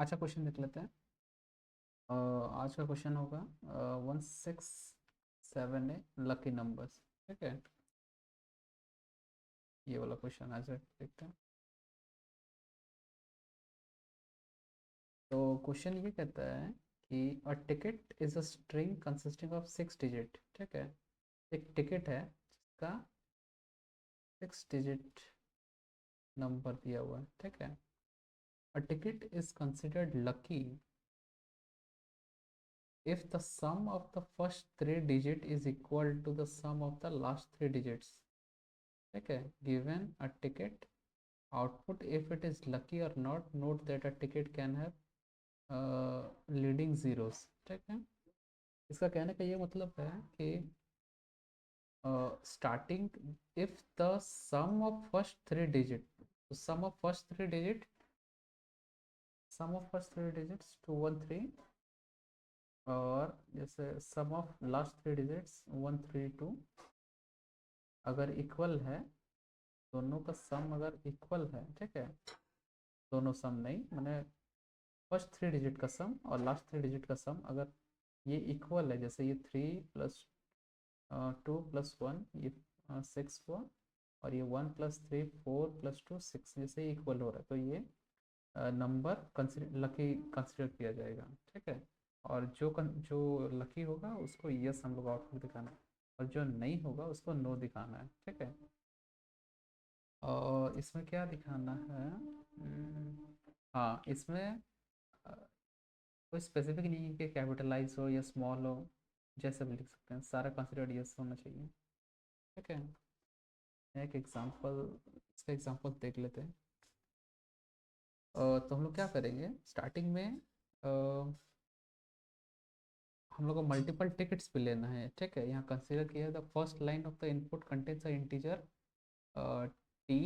अच्छा, क्वेश्चन देख लेते हैं। आज का क्वेश्चन होगा 167 लकी नंबर्स। ठीक है, ये वाला क्वेश्चन आज देखते हैं। तो क्वेश्चन ये कहता है कि a ticket is a string consisting of 6 digit. ठीक है, एक टिकट है जिसका 6 डिजिट नंबर दिया हुआ है। ठीक है, a ticket is considered lucky if the sum of the first 3 digit is equal to the sum of the last 3 digits। ठीक है, given a ticket output, if it is lucky or not, note that a ticket can have leading zeros। ठीक है, इसका कहने का ये मतलब है कि starting if the sum of first 3 digit, sum of first three digit sum of first 3 digits 2 1 3, और जैसे सम ऑफ लास्ट 3 डिजिट्स 1 3 2 अगर इक्वल है, दोनों का सम अगर इक्वल है। ठीक है, दोनों सम नहीं, मैंने फर्स्ट 3 डिजिट का सम और लास्ट 3 डिजिट का सम अगर ये इक्वल है, जैसे ये 3 + 2 + 1, ये 6 हुआ, और ये 1 + 3 4 + 2 6, जैसे इक्वल हो रहा है, तो ये नंबर कंसिडर लकी कंसिडर किया जाएगा। ठीक है, और जो लकी होगा उसको यस हम लोग आउटपुट दिखाना है, और जो नहीं होगा उसको नो दिखाना है। ठीक है, और इसमें क्या दिखाना है? हाँ, इसमें अ, कोई स्पेसिफिक नहीं है कि कैपिटलाइज हो या स्मॉल हो, जैसे भी लिख सकते हैं, सारा कंसिडर्ड यस होना चाहिए। ठीक है, एक एग्जांपल, इसका एग्जांपल देख लेते हैं। तो हम लोग क्या करेंगे स्टार्टिंग में, अ, हम लोग को मल्टीपल टिकट्स भी लेना है। ठीक है, यहाँ कंसिडर किया है the first line of the input contains a integer T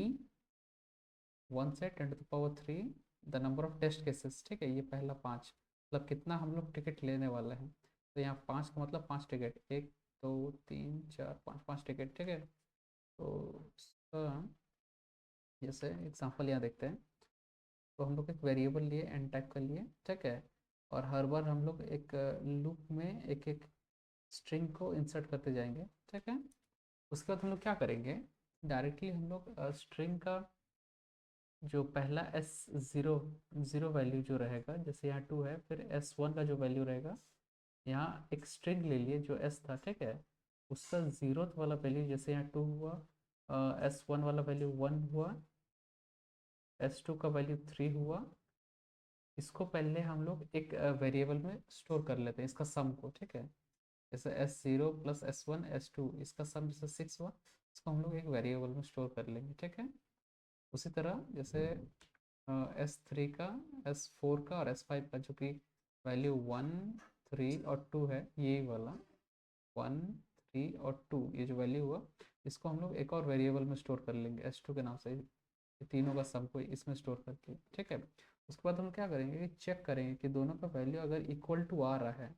1 से 10⁻³ the number of test cases. ठीक है, ये पहला 5, मतलब कितना हम लोग टिकट लेने वाले हैं। तो यहाँ 5 का मतलब 5 टिकट, 1 2 3 4 5 5 टिकट। ठीक है, तो इसका जैसे एग्जांपल यहाँ देखते हैं। तो हम लोग एक वेरिएबल लिए एन टाइप का लिए। ठीक है, और हर बार हम लोग एक लूप में एक एक स्ट्रिंग को इंसर्ट करते जाएंगे। ठीक है, उसके बाद हम लोग क्या करेंगे, डायरेक्टली हम लोग स्ट्रिंग का जो पहला S0 ज़ीरो वैल्यू जो रहेगा, जैसे यहाँ 2 है, फिर S1 का जो वैल्यू रहेगा, यहाँ एक स्ट्रिंग ले लिए जो S था। ठीक है, उसका ज़ीरोथ वाला वैल्यू, जैसे यहाँ 2 हुआ, S1 वाला वैल्यू 1 हुआ, S2 का वैल्यू 3 हुआ। इसको पहले हम लोग एक वेरिएबल में स्टोर कर लेते हैं, इसका सम को। ठीक है, जैसे S0 + S1 S2, इसका सम जैसे 6 हुआ, इसको हम लोग एक वेरिएबल में स्टोर कर लेंगे। ठीक है, उसी तरह जैसे S3 का, S4 का और S5 का, जो कि वैल्यू 1 3 और 2 है, यही वाला 1 3 और 2, ये जो वैल्यू हुआ, इसको हम लोग एक और वेरिएबल में स्टोर कर लेंगे S2 के नाम से, ये तीनों का सम को इसमें स्टोर करके। ठीक है, उसके बाद हम क्या करेंगे कि चेक करेंगे कि दोनों का वैल्यू अगर इक्वल टू आ रहा है,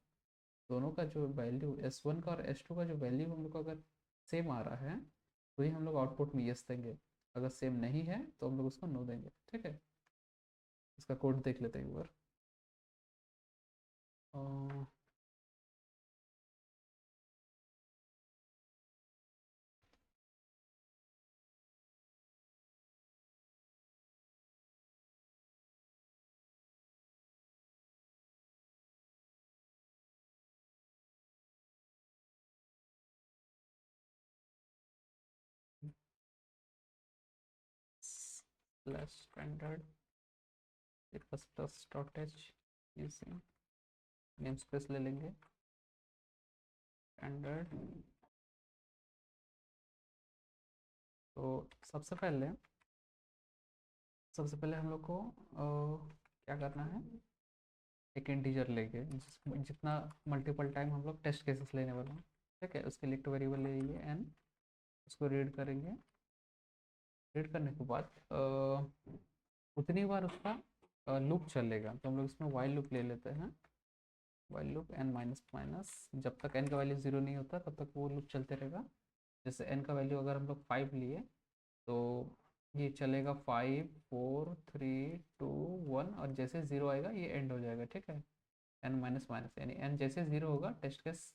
दोनों का जो वैल्यू S1 का और S2 का जो वैल्यू हम लोग को अगर सेम आ रहा है, तो ही हम लोग आउटपुट में यस देंगे। अगर सेम नहीं है तो हम लोग उसको नो देंगे। ठीक है, इसका कोड देख लेते हैं एक बार। Slash standard C++.h using namespace ले लेंगे स्टैंडर्ड। तो सबसे पहले हम लोग को क्या करना है, एक इंटीजर लेके जितना मल्टीपल टाइम हम लोग टेस्ट केसेस लेने वाले हैं। ठीक है, उसके लिए एक वेरिएबल ले लिए एन, उसको रीड करेंगे। रीड करने के बाद उतनी बार उसका लूप चलेगा, तो हम लोग इसमें वाइल लूप ले लेते हैं। While loop n minus minus, जब तक n का वैल्यू 0 नहीं होता तब तक वो लूप चलते रहेगा। जैसे n का वैल्यू अगर हम लोग 5 लिए, तो ये चलेगा 5 4 3 2 1 और जैसे 0 आएगा ये एंड हो जाएगा, ठीक है। एन माइनस माइनस यानी एन जैसे 0 होगा टेस्ट केस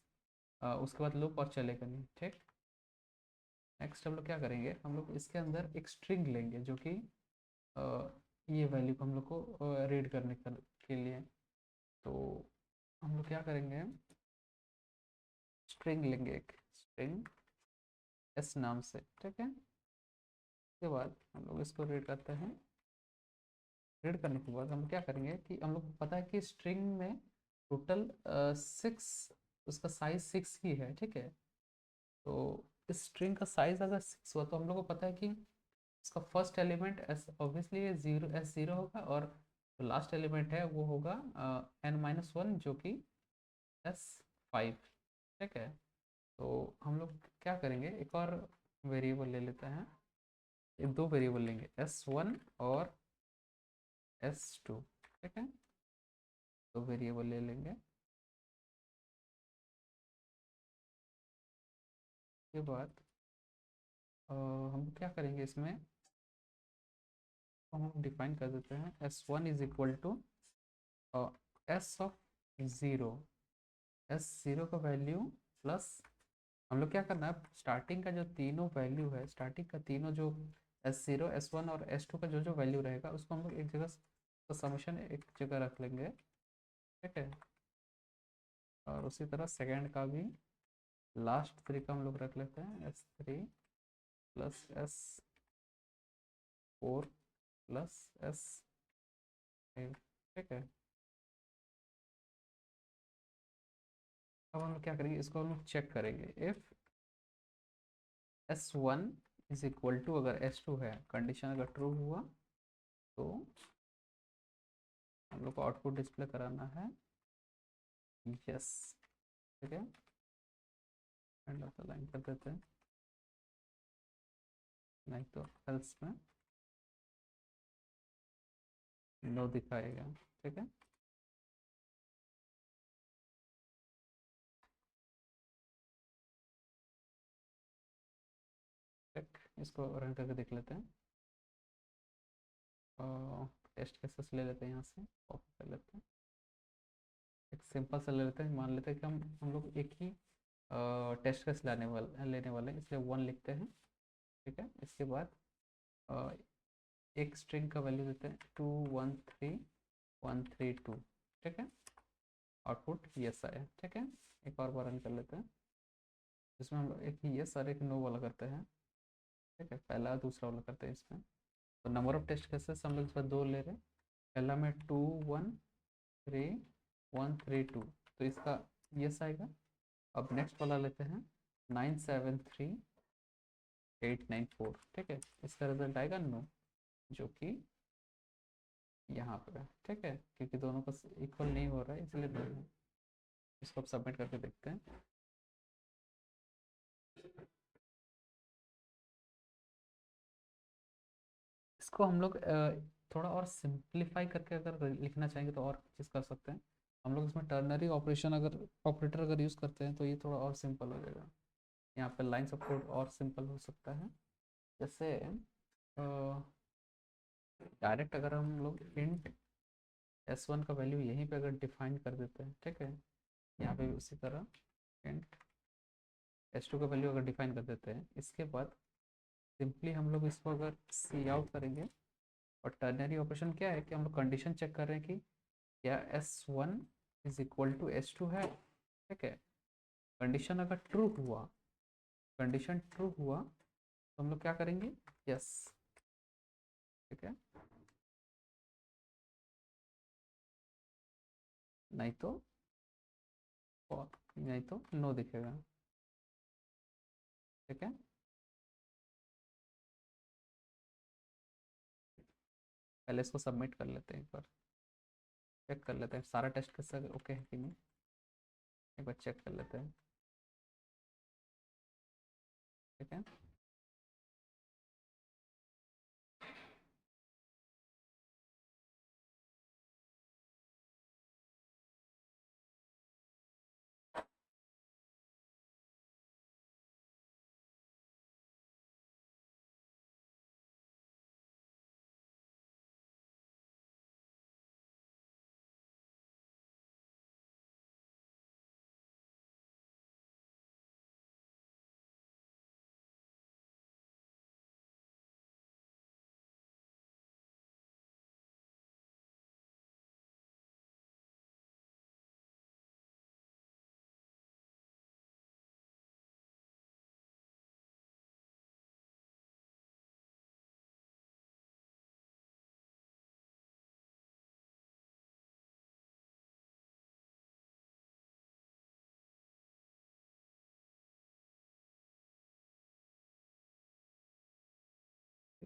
उसके बाद लूप और चलेगा नहीं, ठीक। नेक्स्ट हम लोग क्या करेंगे, हम लोग इसके अंदर एक स्ट्रिंग लेंगे जो कि ये वैल्यू को हम लोग को रीड करने के लिए। तो हम लोग क्या करेंगे, स्ट्रिंग लेंगे, एक स्ट्रिंग एस नाम से, ठीक है। उसके बाद हम लोग इसको रीड करते हैं। रीड करने के बाद हम क्या करेंगे कि हम लोग को पता है कि स्ट्रिंग में टोटल 6, उसका साइज 6 ही है, ठीक है। तो इस स्ट्रिंग का साइज अगर 6 हुआ तो हम लोग को पता है कि इसका first element S obviously zero S0 होगा, और जो लास्ट एलिमेंट है वो होगा n-1 जो कि S5, ठीक है। तो हम लोग क्या करेंगे, एक और वेरिएबल ले लेते हैं, एक दो वेरिएबल लेंगे S1 और S2, ठीक है। दो वेरिएबल ले लेंगे। के बाद हम क्या करेंगे, इसमें हम डिफाइन कर देते हैं S1 is equal to S of zero, S0 का वैल्यू प्लस हम लोग क्या करना है, स्टार्टिंग का जो तीनों वैल्यू है, स्टार्टिंग का तीनों जो S0 S1 और S2 का जो जो वैल्यू रहेगा उसको हम लोग एक जगह तो समीशन एक जगह रख लेंगे, ठीक है। और उसी तरह सेकेंड का भी लास्ट 3 का हम लोग रख लेते हैं S3 plus S4 plus S5, ठीक है। अब हम लोग क्या करेंगे, इसको हम लोग चेक करेंगे, if S1 is equal to, अगर S2 है, कंडीशन अगर ट्रू हुआ तो हम लोग को आउटपुट डिस्प्ले कराना है यस, ठीक है। एंड ऑफ द लाइन कर देते हैं, नहीं तो एल्स में नो दिखाएगा, ठीक है। चेक, इसको रन करके देख लेते हैं। टेस्ट केसेस ले लेते हैं, यहाँ से कॉपी कर लेते हैं, एक सिंपल सा ले लेते हैं, मान लेते हैं कि हम लोग एक ही टेस्ट केस लेने वाले हैं, इसलिए 1 लिखते हैं, ठीक है। इसके बाद अ, एक स्ट्रिंग का वैल्यू देते हैं 213132, ठीक है। आउटपुट यस आया, ठीक है। एक और बार रन कर लेते हैं, इसमें हम लोग एक यस और एक नो वाला करते हैं, ठीक है। पहला दूसरा वाला करते हैं इसमें। तो नंबर ऑफ टेस्ट केसेस हम लोग इस बार 2 ले रहे हैं, पहला में 213132, तो इसका यस आएगा। अब नेक्स्ट वाला लेते हैं 973894, ठीक है। इसका रिजल्ट आएगा नो, जो कि यहाँ पे है, ठीक है, क्योंकि दोनों का इक्वल नहीं हो रहा है इसलिए नो है। इसको अब सबमिट करके देखते हैं। इसको हम लोग थोड़ा और सिंप्लीफाई करके अगर लिखना चाहेंगे तो और चीज़ कर सकते हैं। हम लोग इसमें टर्नरी ऑपरेशन अगर ऑपरेटर अगर यूज़ करते हैं तो ये थोड़ा और सिंपल हो जाएगा। यहाँ पे लाइन्स ऑफ कोड और सिंपल हो सकता है। जैसे डायरेक्ट अगर हम लोग इंट S1 का वैल्यू यहीं पे अगर डिफाइन कर देते हैं, ठीक है। यहाँ पे भी उसी तरह इंट S2 का वैल्यू अगर डिफाइन कर देते हैं, इसके बाद सिंपली हम लोग इसको अगर सी आउट करेंगे, और टर्नरी ऑपरेशन क्या है कि हम लोग कंडीशन चेक कर रहे हैं कि क्या S1 is equal to S2 है, ठीक है। कंडीशन अगर ट्रू हुआ, कंडीशन ट्रू हुआ तो हम लोग क्या करेंगे, यस, ठीक है। नहीं तो नहीं तो नो दिखेगा, ठीक है। पहले इसको सबमिट कर लेते हैं, एक बार चेक कर लेते हैं सारा टेस्ट कैसे ओके है कि नहीं, एक बार चेक कर लेते हैं, ठीक है।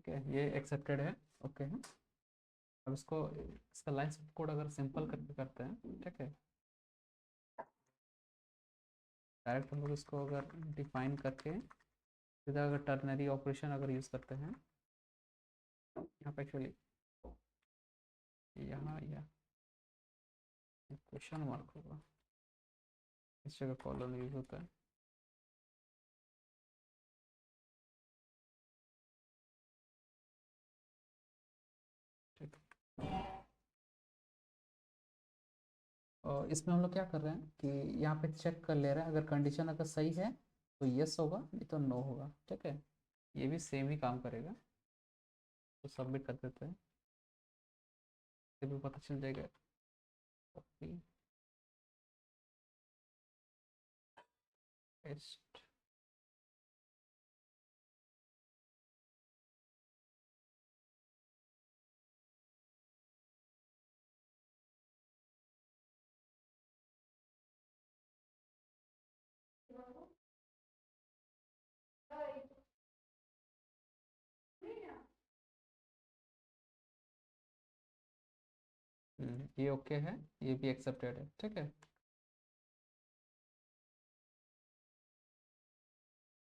ठीक है, ये एक्सेप्टेड है, ओके है। अब इसका लाइन कोड अगर सिंपल करके करते हैं, ठीक है, डायरेक्ट हम लोग इसको अगर डिफाइन करके सीधा अगर टर्नरी ऑपरेशन अगर यूज़ करते हैं यहाँ पे, एक्चुअली यहाँ या क्वेश्चन मार्क होगा, इस जगह कॉलन यूज होता है। ठीक है, और इसमें हम लोग क्या कर रहे हैं कि यहाँ पे चेक कर ले रहे हैं, अगर कंडीशन अगर सही है तो यस होगा, नहीं तो नो होगा। ठीक है, ये भी सेम ही काम करेगा, तो सबमिट कर देते हैं, ये भी पता चल जाएगा। Copy paste. ये ओके है, ये भी एक्सेप्टेड है। ठीक है,